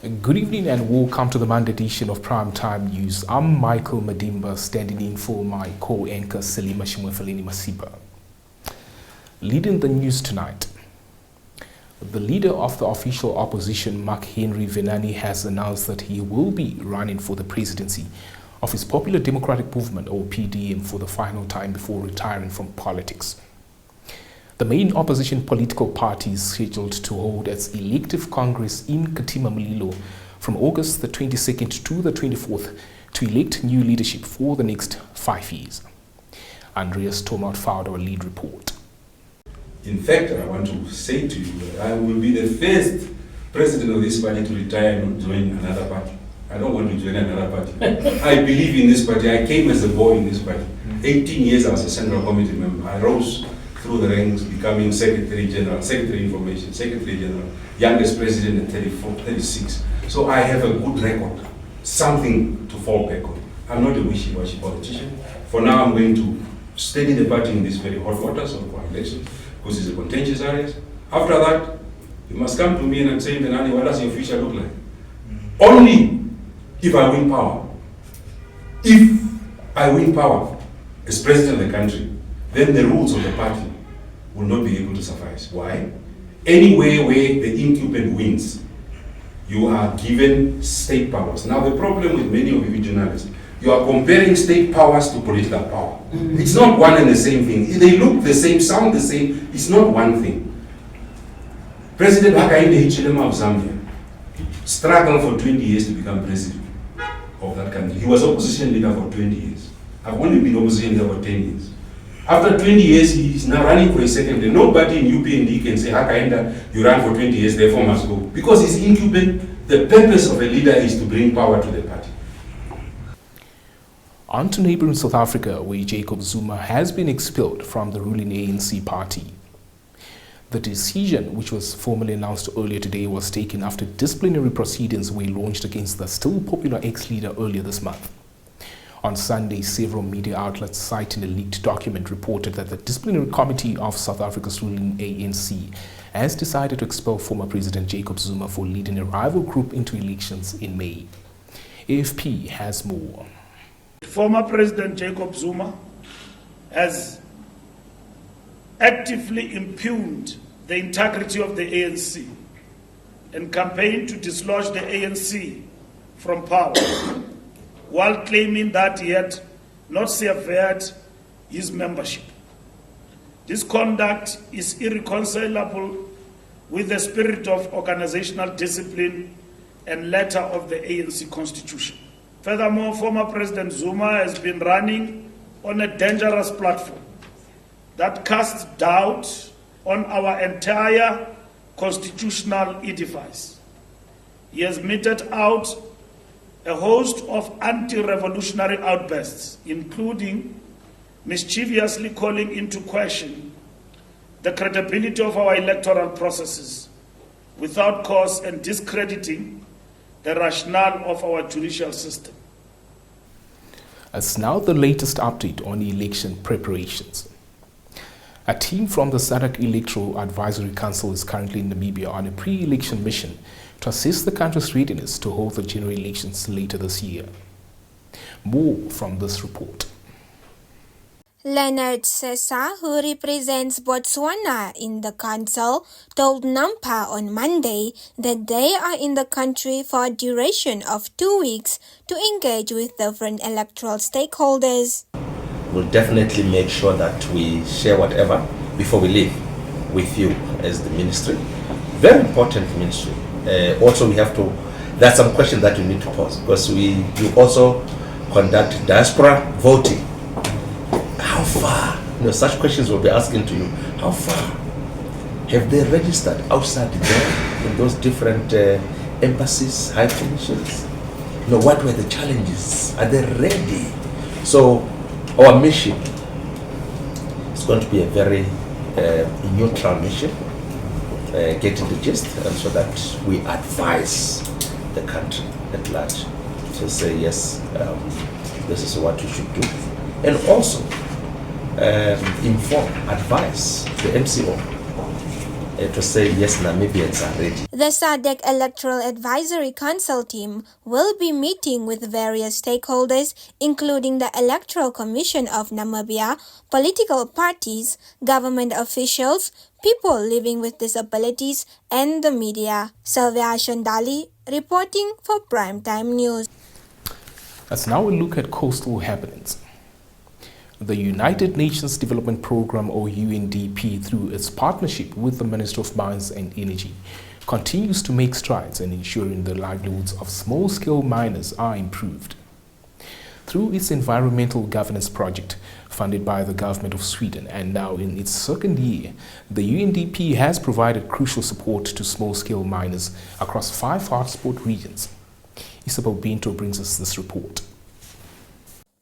Good evening and welcome to the Monday edition of Primetime News. I'm Michael Madimba, standing in for my co-anchor Selima Shimwefaleni Masipa. Leading the news tonight, the leader of the official opposition, Mark Henry Venani, has announced that he will be running for the presidency of his Popular Democratic Movement, or PDM, for the final time before retiring from politics. The main opposition political party is scheduled to hold its elective congress in Katima Mulilo from August the 22nd to the 24th to elect new leadership for the next 5 years. Andreas Tomaut filed our lead report. In fact, I want to say to you that I will be the first president of this party to retire and join another party. I don't want to join another party. I believe in this party. I came as a boy in this party. 18 years I was a central committee member. I rose through the ranks, becoming Secretary General, Secretary Information, Secretary General, youngest president at 34, 36. So I have a good record, something to fall back on. I'm not a wishy-washy politician. For now, I'm going to steady the party in these very hot waters of elections, because it's a contentious area. After that, you must come to me and say, Venani, what does your future look like? Only if I win power. If I win power as president of the country, then the rules of the party will not be able to suffice. Why? Anywhere where the incumbent wins, you are given state powers. Now the problem with many of you journalists, you are comparing state powers to political power. It's not one and the same thing. They look the same, sound the same. It's not one thing. President Hakainde Hichilema of Zambia struggled for 20 years to become president of that country. He was opposition leader for 20 years. I've only been opposition leader for 10 years. After 20 years, he is now running for a second term. Nobody in UPND can say, Hakainde, you ran for 20 years, therefore must go. Because he's incumbent. The purpose of a leader is to bring power to the party. On to neighboring South Africa, where Jacob Zuma has been expelled from the ruling ANC party. The decision, which was formally announced earlier today, was taken after disciplinary proceedings were launched against the still popular ex-leader earlier this month. On Sunday, several media outlets citing a leaked document reported that the disciplinary committee of South Africa's ruling ANC has decided to expel former President Jacob Zuma for leading a rival group into elections in May. AFP has more. Former President Jacob Zuma has actively impugned the integrity of the ANC and campaigned to dislodge the ANC from power, while claiming that he had not severed his membership. This conduct is irreconcilable with the spirit of organizational discipline and letter of the ANC constitution. Furthermore, former President Zuma has been running on a dangerous platform that casts doubt on our entire constitutional edifice. He has meted out a host of anti-revolutionary outbursts, including mischievously calling into question the credibility of our electoral processes without cause and discrediting the rationale of our judicial system. As now the latest update on election preparations. A team from the SADC Electoral Advisory Council is currently in Namibia on a pre-election mission to assess the country's readiness to hold the general elections later this year. More from this report. Leonard Sessa, who represents Botswana in the council, told Nampa on Monday that they are in the country for a duration of 2 weeks to engage with different electoral stakeholders. We'll definitely make sure that we share whatever before we leave with you as the ministry. Very important ministry. Also, there are some questions that you need to pose, because you also conduct diaspora voting. How far? Such questions will be asking to you. How far have they registered outside there in those different embassies, high commissions? What were the challenges? Are they ready? So our mission is going to be a very neutral mission, getting the gist, and so that we advise the country at large to say, yes, this is what you should do. And also inform, advise the MCO to say yes, Namibians are ready. The SADC Electoral Advisory Council team will be meeting with various stakeholders, including the Electoral Commission of Namibia, political parties, government officials, people living with disabilities, and the media. Sylvia Shandali reporting for Primetime News. Let's now look at coastal happenings. The United Nations Development Programme, or UNDP, through its partnership with the Ministry of Mines and Energy, continues to make strides in ensuring the livelihoods of small-scale miners are improved. Through its environmental governance project, funded by the government of Sweden and now in its second year, the UNDP has provided crucial support to small-scale miners across 5 hotspot regions. Isabel Binto brings us this report.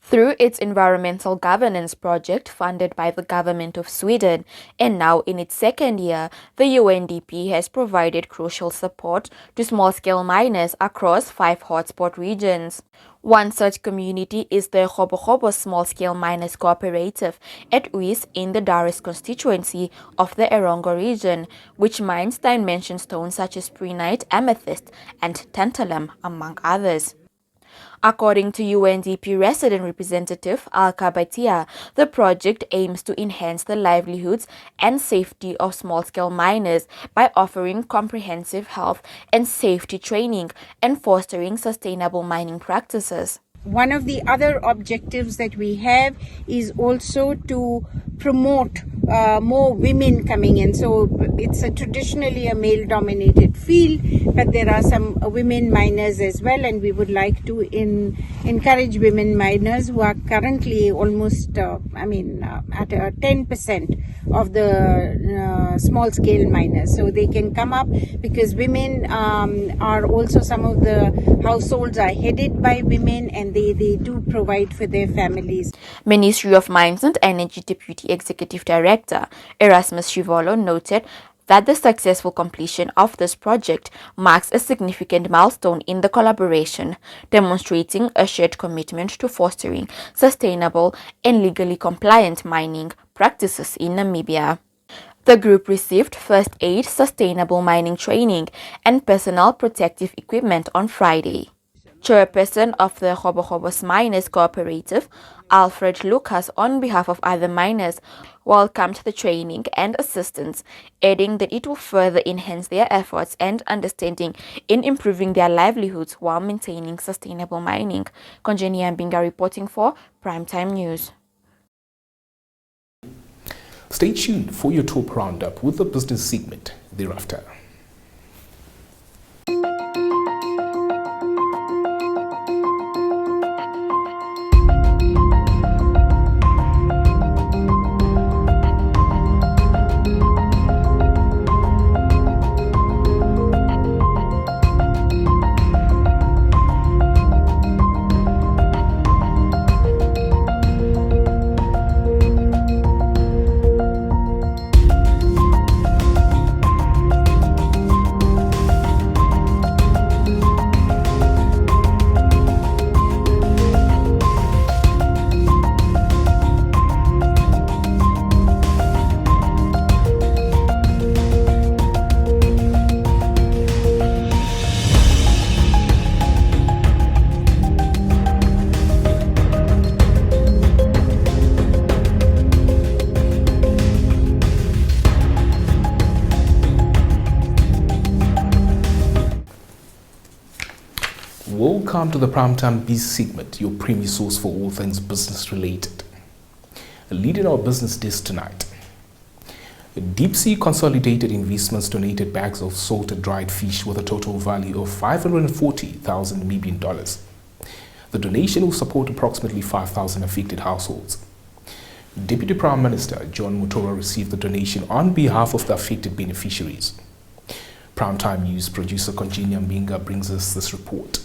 Through its environmental governance project funded by the government of Sweden and now in its second year, the UNDP has provided crucial support to small-scale miners across 5 hotspot regions. One such community is the Khobo Small-Scale Miners Cooperative at Uis in the Daris constituency of the Erongo region, which mines dimension stones such as prehnite, amethyst, and tantalum, among others. According to UNDP resident representative Alka Baitia, the project aims to enhance the livelihoods and safety of small-scale miners by offering comprehensive health and safety training and fostering sustainable mining practices. One of the other objectives that we have is also to promote more women coming in. So it's traditionally a male-dominated field, but there are some women miners as well, and we would like to encourage women miners who are currently almost, at 10% of the small-scale miners. So they can come up because women are also, some of the households are headed by women, and they do provide for their families. Ministry of Mines and Energy Deputy Executive Director Erasmus Shivolo noted that the successful completion of this project marks a significant milestone in the collaboration, demonstrating a shared commitment to fostering sustainable and legally compliant mining practices in Namibia. The group received first aid, sustainable mining training, and personal protective equipment on Friday. Chairperson of the Khobo Miners Cooperative, Alfred Lucas, on behalf of other miners, welcomed the training and assistance, adding that it will further enhance their efforts and understanding in improving their livelihoods while maintaining sustainable mining. Konjeni Ambinga reporting for Primetime News. Stay tuned for your top roundup with the business segment thereafter. Welcome to the Primetime Biz segment, your premier source for all things business related. Leading our business desk tonight, Deep Sea Consolidated Investments donated bags of salted dried fish with a total value of 540,000 Namibian dollars. The donation will support approximately 5,000 affected households. Deputy Prime Minister John Mutora received the donation on behalf of the affected beneficiaries. Primetime News producer Konjeni Ambinga brings us this report.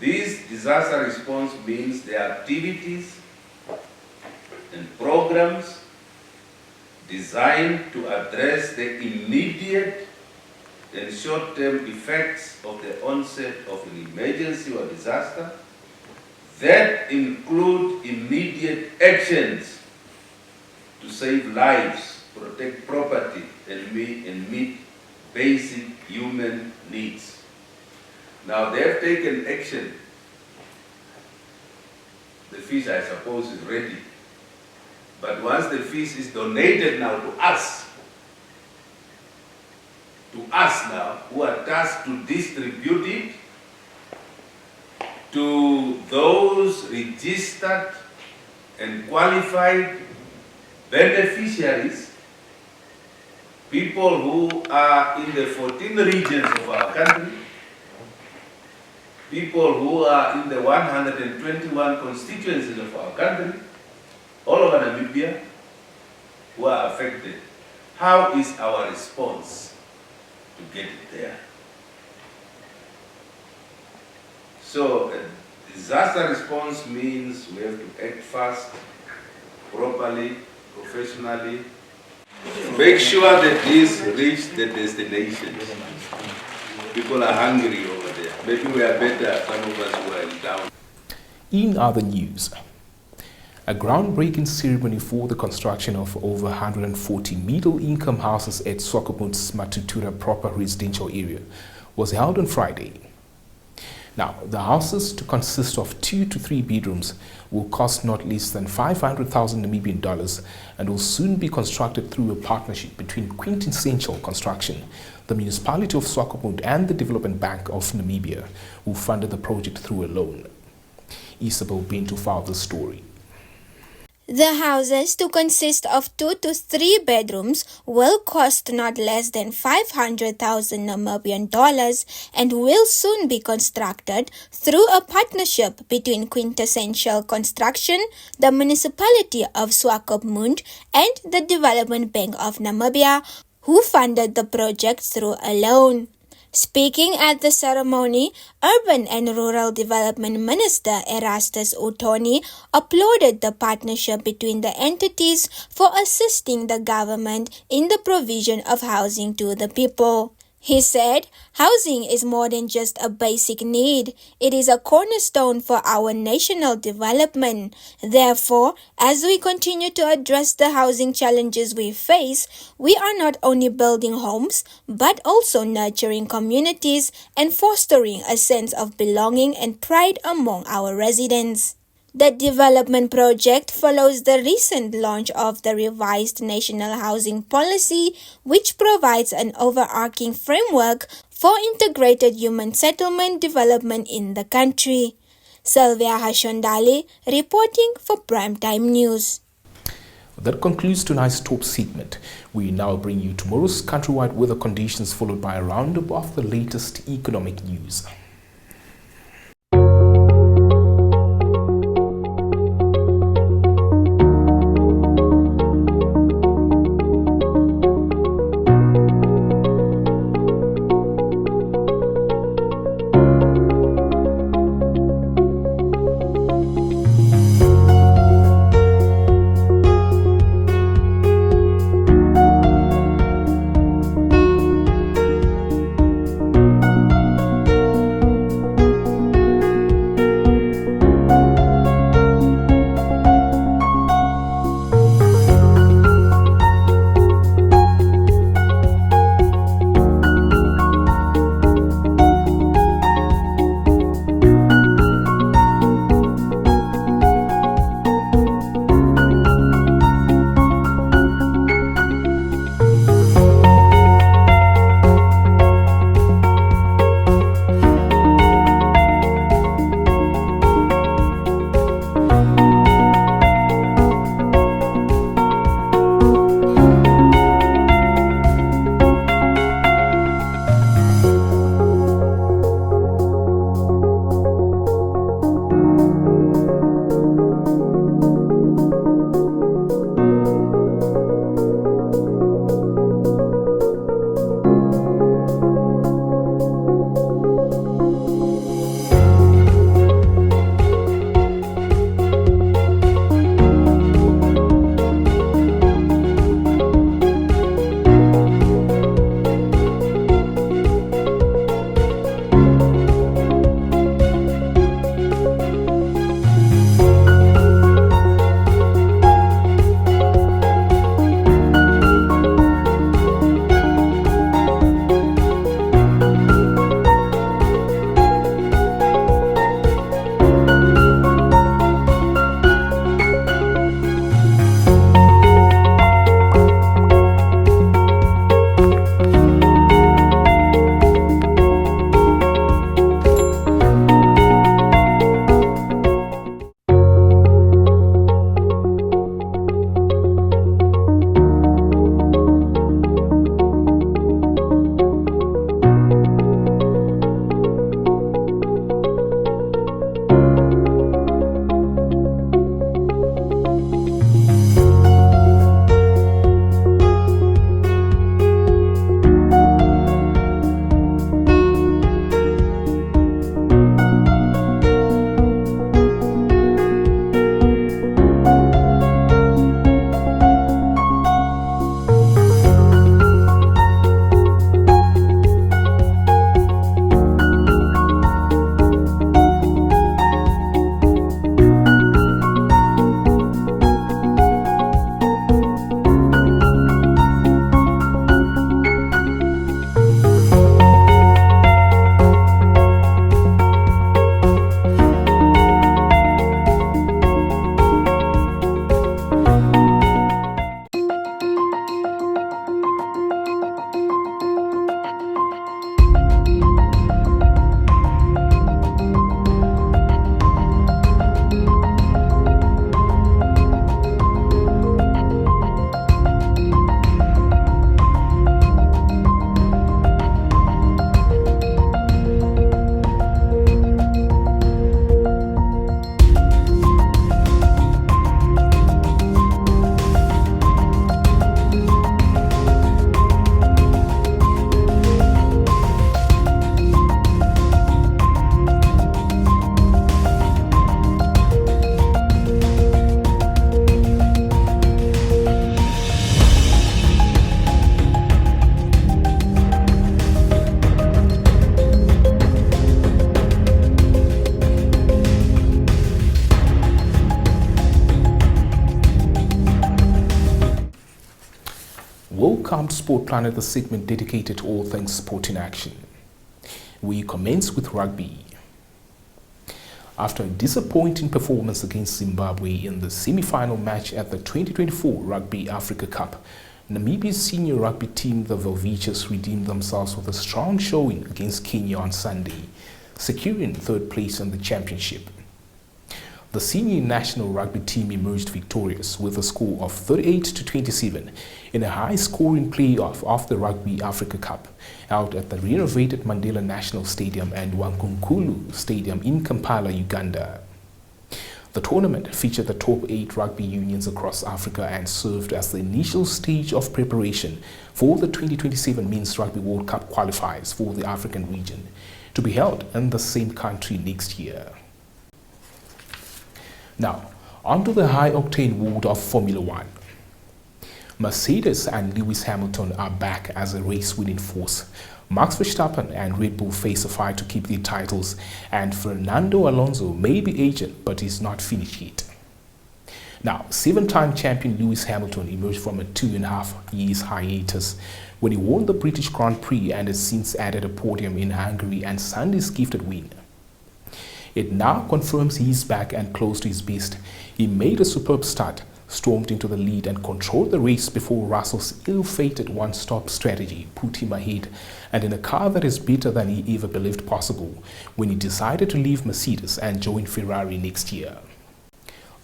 This disaster response means the activities and programs designed to address the immediate and short-term effects of the onset of an emergency or disaster that include immediate actions to save lives protect property, and meet basic human needs. Now they have taken action. The fish, I suppose, is ready. But once the fish is donated now to us now, who are tasked to distribute it to those registered and qualified beneficiaries, people who are in the 14 regions of our country, people who are in the 121 constituencies of our country, all over Namibia, who are affected. How is our response to get it there? So, disaster response means we have to act fast, properly, professionally, make sure that these reach the destination. People are hungry over there. Maybe we are better, some of us who are in town. In other news, a groundbreaking ceremony for the construction of over 140 middle-income houses at Swakopmund's Matutura proper residential area was held on Friday. Now, the houses, to consist of 2 to 3 bedrooms, will cost not less than 500,000 Namibian dollars and will soon be constructed through a partnership between Quintessential Construction, the municipality of Swakopmund, and the Development Bank of Namibia, who funded the project through a loan. Isabel Bintu filed the story. The houses, to consist of 2 to 3 bedrooms, will cost not less than 500,000 Namibian dollars and will soon be constructed through a partnership between Quintessential Construction, the municipality of Swakopmund, and the Development Bank of Namibia, who funded the project through a loan. Speaking at the ceremony, Urban and Rural Development Minister Erastus Uthoni applauded the partnership between the entities for assisting the government in the provision of housing to the people. He said, housing is more than just a basic need. It is a cornerstone for our national development. Therefore, as we continue to address the housing challenges we face, we are not only building homes, but also nurturing communities and fostering a sense of belonging and pride among our residents. The development project follows the recent launch of the revised National Housing Policy, which provides an overarching framework for integrated human settlement development in the country. Sylvia Hashondale reporting for Primetime News. That concludes tonight's top segment. We now bring you tomorrow's countrywide weather conditions, followed by a roundup of the latest economic news. to Sport Planet, the segment dedicated to all things sport in action. We commence with rugby. After a disappointing performance against Zimbabwe in the semi-final match at the 2024 Rugby Africa Cup, Namibia's senior rugby team, the Velveetjas, redeemed themselves with a strong showing against Kenya on Sunday, securing third place in the championship. The senior national rugby team emerged victorious with a score of 38-27 in a high-scoring playoff of the Rugby Africa Cup held at the renovated Mandela National Stadium and Wankunkulu Stadium in Kampala, Uganda. The tournament featured the top 8 rugby unions across Africa and served as the initial stage of preparation for the 2027 Men's Rugby World Cup qualifiers for the African region, to be held in the same country next year. Now, onto the high-octane world of Formula One. Mercedes and Lewis Hamilton are back as a race-winning force. Max Verstappen and Red Bull face a fight to keep their titles, and Fernando Alonso may be aging but is not finished yet. Now, 7-time champion Lewis Hamilton emerged from a 2.5 years hiatus when he won the British Grand Prix and has since added a podium in Hungary and Sunday's gifted win. It now confirms he's back and close to his best. He made a superb start, stormed into the lead and controlled the race before Russell's ill-fated one-stop strategy put him ahead, and in a car that is better than he ever believed possible, when he decided to leave Mercedes and join Ferrari next year.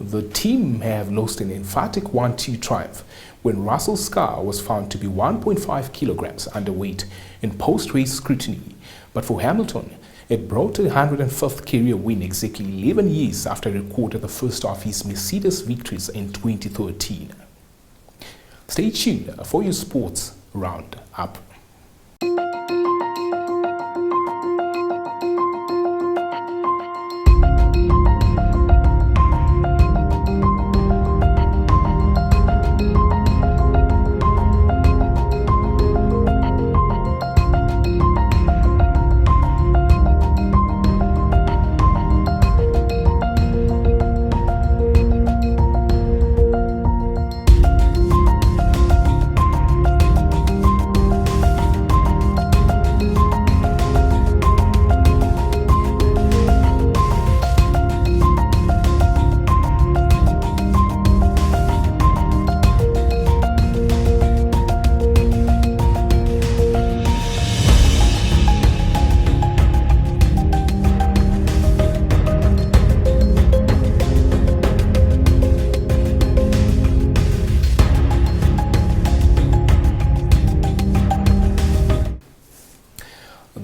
The team have lost an emphatic 1-2 triumph when Russell's car was found to be 1.5 kilograms underweight in post-race scrutiny, but for Hamilton, it brought a 105th career win exactly 11 years after he recorded the first of his Mercedes victories in 2013. Stay tuned for your sports roundup.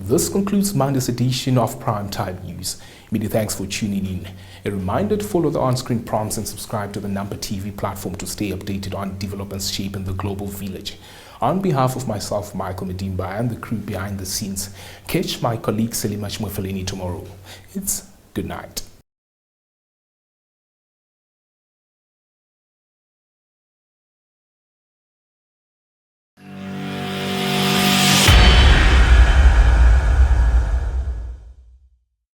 This concludes Monday's edition of Primetime News. Many thanks for tuning in. A reminder to follow the on-screen prompts and subscribe to the Number TV platform to stay updated on developments shaping the global village. On behalf of myself, Michael Medimba, and the crew behind the scenes, catch my colleague Selima Shmwefeleni tomorrow. It's good night.